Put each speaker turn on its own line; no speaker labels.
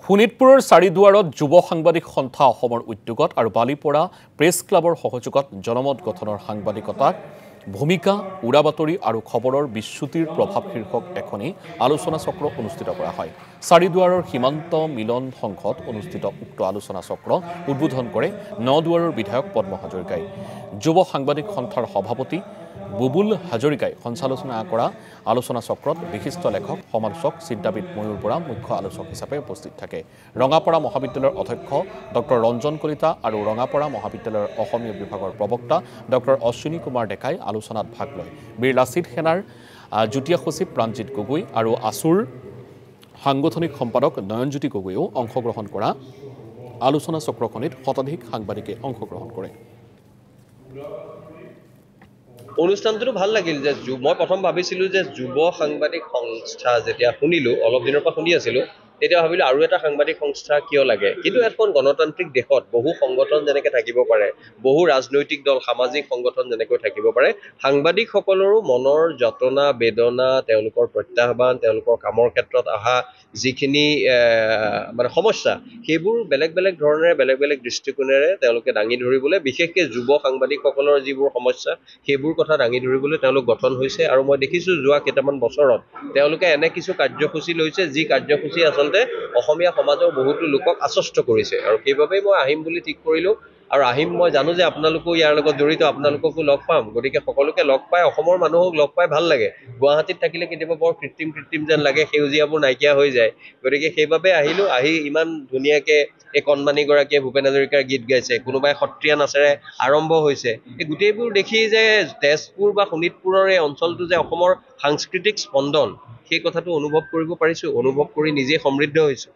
শোণিতপুৰৰ চাৰিদুৱাৰত যুৱ সাংবাদিক সন্থা অসমৰ উদ্যোগত আৰু বালিপৰা প্ৰেছ ক্লাবৰ সহযোগত জনমত গঠনৰ সাংবাদিকতাক ভূমিকা উৰাবাতৰি আৰু খবৰৰ বিশ্বতিৰ প্ৰভাৱ শীৰ্ষক এখনি আলোচনা চক্ৰ অনুষ্ঠিত কৰা হয়। চাৰিদুৱাৰৰ সীমান্ত মিলন সংঘত অনুষ্ঠিত উক্ত আলোচনা চক্ৰ উদ্বোধন কৰে নদুৱাৰৰ বিধায়ক পদ্ম হাজৰিকাই। যুৱ সাংবাদিক সন্থাৰ সভাপতি বুবুল হাজৰিকাই সঞ্চালনা কৰা আলোচনা চক্ৰত বিশিষ্ট লেখক সমালোচক চিন্তাবিদ ময়ূৰ বৰা মুখ্য আলোচক হিচাপে উপস্থিত থাকে। ৰঙাপাৰা মহাবিদ্যালয়ৰ অধ্যক্ষ ডক্টৰ ৰঞ্জন কলিতা আৰু ৰঙাপাৰা মহাবিদ্যালয়ৰ অসমীয়া বিভাগৰ প্ৰবক্তা ডক্টৰ অশ্বিনী কুমাৰ ডেকাই আলোচনাত ভাগ লয়। বীৰ লাচিত সেনাৰ যুটীয়া সচিব প্ৰাণজিৎ গগৈ আৰু আছুৰ সাংগঠনিক সম্পাদক নয়নজ্যোতি গগৈয়েও অংশগ্ৰহণ কৰা আলোচনা চক্ৰখনিত শতাধিক সাংবাদিকে অংশগ্ৰহণ কৰে।
অনুষ্ঠানটো ভাল লাগিল যে মই প্ৰথম ভাবিছিলোঁ যে যুৱ সাংবাদিক সংস্থা যেতিয়া শুনিলোঁ, অলপ দিনৰ পৰা শুনি আছিলোঁ, তেতিয়া ভাবিলোঁ আৰু এটা সাংবাদিক সংস্থা কিয় লাগে। কিন্তু এখন গণতান্ত্ৰিক দেশত বহু সংগঠন যেনেকৈ থাকিব পাৰে, বহু ৰাজনৈতিক দল সামাজিক সংগঠন যেনেকৈ থাকিব পাৰে, সাংবাদিকসকলৰো মনৰ যাতনা বেদনা, তেওঁলোকৰ প্ৰত্যাহ্বান, তেওঁলোকৰ কামৰ ক্ষেত্ৰত অহা যিখিনি মানে সমস্যা, সেইবোৰ বেলেগ বেলেগ ধৰণেৰে বেলেগ বেলেগ দৃষ্টিকোণেৰে তেওঁলোকে দাঙি ধৰিবলৈ, বিশেষকৈ যুৱ সাংবাদিকসকলৰ যিবোৰ সমস্যা সেইবোৰ কথা দাঙি ধৰিবলৈ তেওঁলোক গঠন হৈছে। আৰু মই দেখিছোঁ যোৱা কেইটামান বছৰত তেওঁলোকে এনে কিছু কাৰ্যসূচী লৈছে যি কাৰ্যসূচী আচলতে অসমীয়া সমাজৰ বহুতো লোকক আশ্বস্ত কৰিছে। আৰু সেইবাবেই মই আহিম বুলি ঠিক কৰিলোঁ। আৰু আহিম, মই জানো যে আপোনালোকো ইয়াৰ লগত জড়িত, আপোনালোককো লগ পাম। গতিকে সকলোকে লগ পাই, অসমৰ মানুহক লগ পাই ভাল লাগে। গুৱাহাটীত থাকিলে কেতিয়াবা বৰ কৃত্ৰিম যেন লাগে, সেউজীয়াবোৰ নাইকিয়া হৈ যায়। গতিকে সেইবাবে আহিলোঁ। আহি ইমান ধুনীয়াকৈ এই কণমানিগৰাকীয়ে ভূপেন হাজৰিকাৰ গীত গাইছে, কোনোবাই সত্ৰীয়া নাচেৰে আৰম্ভ হৈছে। এই গোটেইবোৰ দেখি যে তেজপুৰ বা শোণিতপুৰৰ এই অঞ্চলটো যে অসমৰ সাংস্কৃতিক স্পন্দন, সেই কথাটো অনুভৱ কৰিব পাৰিছোঁ, অনুভৱ কৰি নিজে সমৃদ্ধ হৈছোঁ।